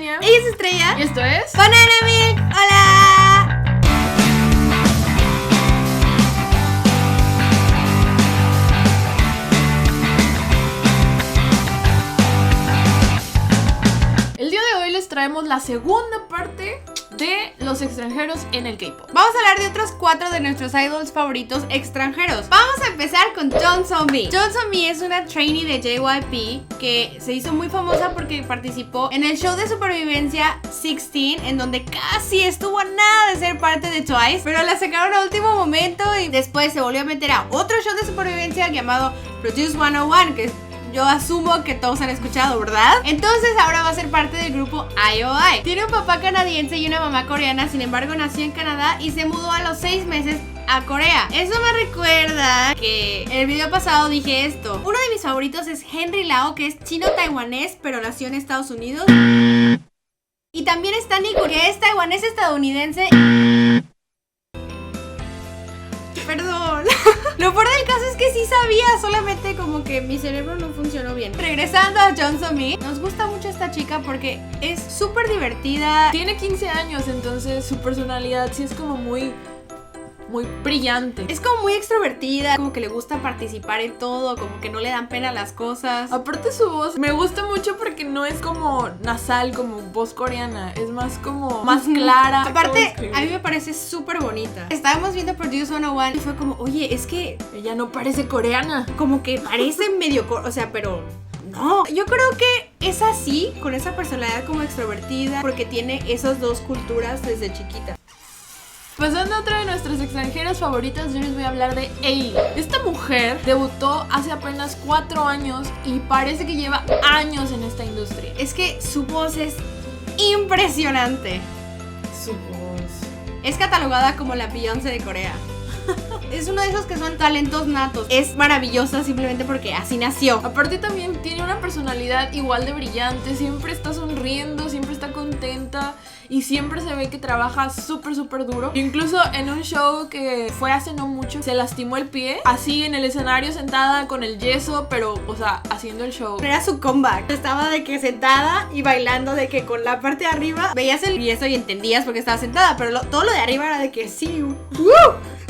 Kenia. Ella es Estrella. Y esto es Banana Milk. ¡Hola! El día de hoy les traemos la segunda parte de los extranjeros en el K-pop. Vamos a hablar de otros 4 de nuestros idols favoritos extranjeros. Vamos a empezar con Jeon So-mi. Jeon So-mi es una trainee de JYP que se hizo muy famosa porque participó en el show de supervivencia 16, en donde casi estuvo a nada de ser parte de Twice, pero la sacaron a último momento y después se volvió a meter a otro show de supervivencia llamado Produce 101, que yo asumo que todos han escuchado, ¿verdad? Entonces ahora va a ser parte del grupo IOI. Tiene un papá canadiense y una mamá coreana, sin embargo nació en Canadá y se mudó a los 6 meses a Corea. Eso me recuerda que en el video pasado dije esto. Uno de mis favoritos es Henry Lau, que es chino-taiwanés, pero nació en Estados Unidos. Y también está Nico, que es taiwanés-estadounidense. Perdón. Lo peor del caso es que sí sabía, solamente como que mi cerebro no funcionó bien. Regresando a Jeon So-mi, nos gusta mucho esta chica porque es súper divertida. Tiene 15 años, entonces su personalidad sí es como muy brillante. Es como muy extrovertida, como que le gusta participar en todo, como que no le dan pena las cosas. Aparte su voz me gusta mucho porque no es como nasal, como voz coreana, es más como más clara. Aparte, a mí me parece súper bonita. Estábamos viendo Produce 101 y fue como, oye, es que ella no parece coreana. Como que parece medio, o sea, pero no. Yo creo que es así, con esa personalidad como extrovertida, porque tiene esas dos culturas desde chiquita. Pasando a otra de nuestras extranjeras favoritas, yo les voy a hablar de Ailey. Esta mujer debutó hace apenas 4 años y parece que lleva años en esta industria. Es que su voz es impresionante. Su voz es catalogada como la Beyoncé de Corea. Es uno de esos que son talentos natos. Es maravillosa simplemente porque así nació. Aparte también tiene una personalidad igual de brillante. Siempre está sonriendo, siempre está contenta y siempre se ve que trabaja súper duro. Incluso en un show que fue hace no mucho, se lastimó el pie, así en el escenario sentada con el yeso, pero, o sea, haciendo el show. Era su comeback. Estaba de que sentada y bailando, de que con la parte de arriba veías el yeso y entendías porque estaba sentada, pero todo lo de arriba era de que sí.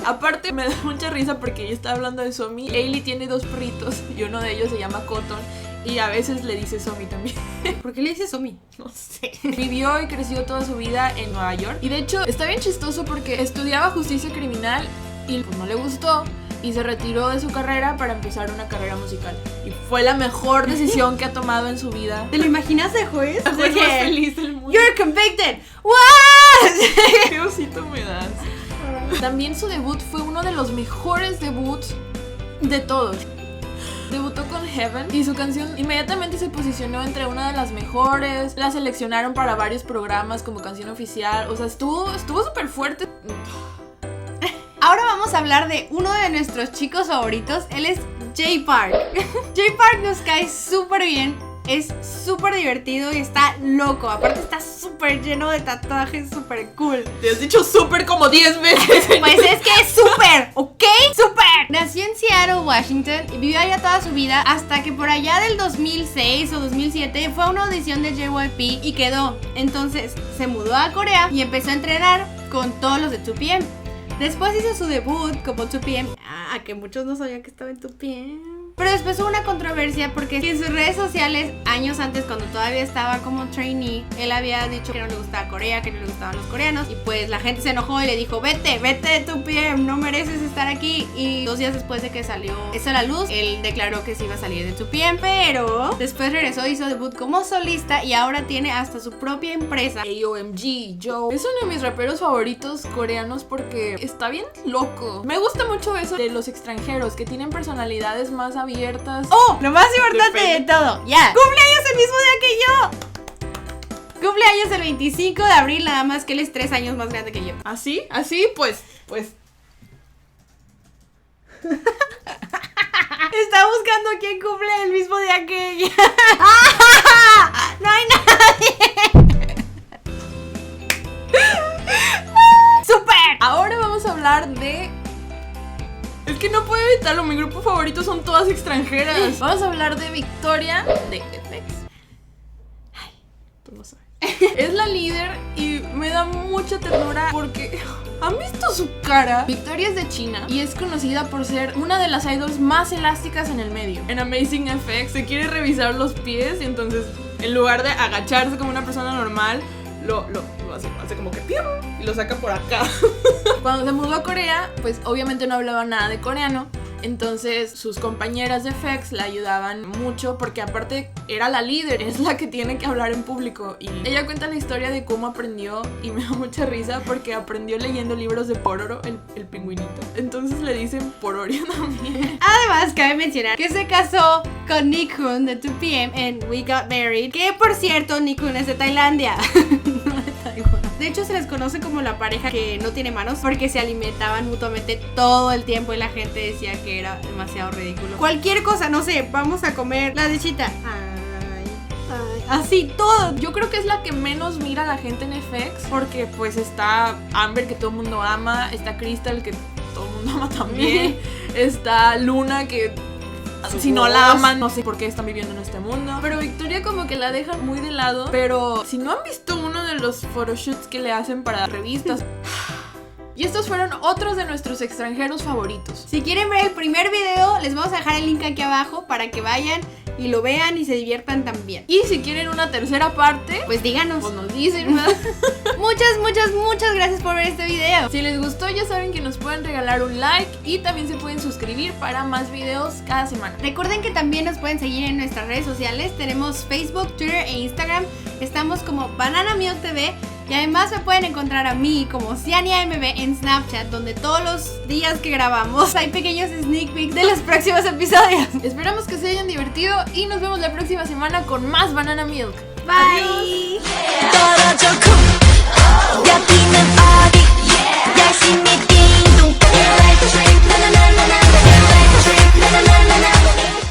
Aparte me da mucha risa porque ella está hablando de Somi. Ailey tiene 2 perritos y uno de ellos se llama Cotton y a veces le dice Somi también. ¿Por qué le dice Somi? No sé. Vivió y creció toda su vida en Nueva York y de hecho está bien chistoso porque estudiaba justicia criminal y pues no le gustó y se retiró de su carrera para empezar una carrera musical y fue la mejor decisión que ha tomado en su vida. ¿Te lo imaginas de juez? La juez más feliz del mundo. You're convicted. What? Qué osito me das. También su debut fue uno de los mejores debuts de todos. Debutó con Heaven y su canción inmediatamente se posicionó entre una de las mejores. La seleccionaron para varios programas como canción oficial. O sea, estuvo súper fuerte. Ahora vamos a hablar de uno de nuestros chicos favoritos. Él es Jay Park. Jay Park nos cae súper bien. Es súper divertido y está loco. Aparte está súper lleno de tatuajes, súper cool. Te has dicho súper como 10 veces. Pues es que es súper, ¿ok? ¡Súper! Nació en Seattle, Washington y vivió allá toda su vida hasta que por allá del 2006 o 2007 fue a una audición de JYP y quedó. Entonces se mudó a Corea y empezó a entrenar con todos los de 2PM. Después hizo su debut como 2PM. Que muchos no sabían que estaba en 2PM. Pero después hubo una controversia porque en sus redes sociales, años antes, cuando todavía estaba como trainee, él había dicho que no le gustaba Corea, que no le gustaban los coreanos. Y pues la gente se enojó y le dijo, vete de 2PM, no mereces estar aquí. Y 2 días después de que salió eso a la luz, él declaró que se iba a salir de 2PM. Pero después regresó, hizo debut como solista y ahora tiene hasta su propia empresa. AOMG, Joe. Es uno de mis raperos favoritos coreanos porque está bien loco. Me gusta mucho eso de los extranjeros que tienen personalidades más abiertas. ¡Oh! Lo más importante de todo, ya. ¡Cumpleaños el mismo día que yo! Cumpleaños el 25 de abril, nada más que él es 3 años más grande que yo. ¿Así? ¿Así? Pues. Está buscando quién cumple el mismo día que ella. ¡No hay nadie! ¡Súper! Ahora vamos a hablar de... Es que no puedo evitarlo, mi grupo favorito son todas extranjeras. Vamos a hablar de Victoria, de FX. Ay, tú lo sabes. Es la líder y me da mucha ternura porque... ¿Han visto su cara? Victoria es de China y es conocida por ser una de las idols más elásticas en el medio. En Amazing FX se quiere revisar los pies y entonces en lugar de agacharse como una persona normal, lo hace como que ¡pium! Y lo saca por acá. Cuando se mudó a Corea, pues obviamente no hablaba nada de coreano. Entonces sus compañeras de FX la ayudaban mucho porque aparte era la líder, es la que tiene que hablar en público. Y ella cuenta la historia de cómo aprendió y me da mucha risa porque aprendió leyendo libros de Pororo, el pingüinito. Entonces le dicen Pororio también. Además, cabe mencionar que se casó con Nickhoon de 2PM en We Got Married, que por cierto, Nickhoon es de Tailandia, no de Taiwán. De hecho, se les conoce como la pareja que no tiene manos porque se alimentaban mutuamente todo el tiempo y la gente decía que era demasiado ridículo. Cualquier cosa, no sé, vamos a comer la lechita. Así, todo. Yo creo que es la que menos mira a la gente en FX porque pues está Amber, que todo el mundo ama, está Crystal, que todo el mundo ama también, está Luna, que si no la aman, no sé por qué están viviendo en este mundo. Pero Victoria como que la dejan muy de lado. Pero si no han visto uno de los photoshoots que le hacen para revistas... Y estos fueron otros de nuestros extranjeros favoritos. Si quieren ver el primer video, les vamos a dejar el link aquí abajo para que vayan y lo vean y se diviertan también. Y si quieren una tercera parte, pues díganos. Pues nos dicen, ¿verdad? Muchas gracias por ver este video. Si les gustó, ya saben que nos pueden regalar un like y también se pueden suscribir para más videos cada semana. Recuerden que también nos pueden seguir en nuestras redes sociales. Tenemos Facebook, Twitter e Instagram. Estamos como Banana Milk TV. Y además me pueden encontrar a mí como CianiaMB en Snapchat, donde todos los días que grabamos hay pequeños sneak peeks de los próximos episodios. Esperamos que se hayan divertido y nos vemos la próxima semana con más Banana Milk. Bye. Adiós.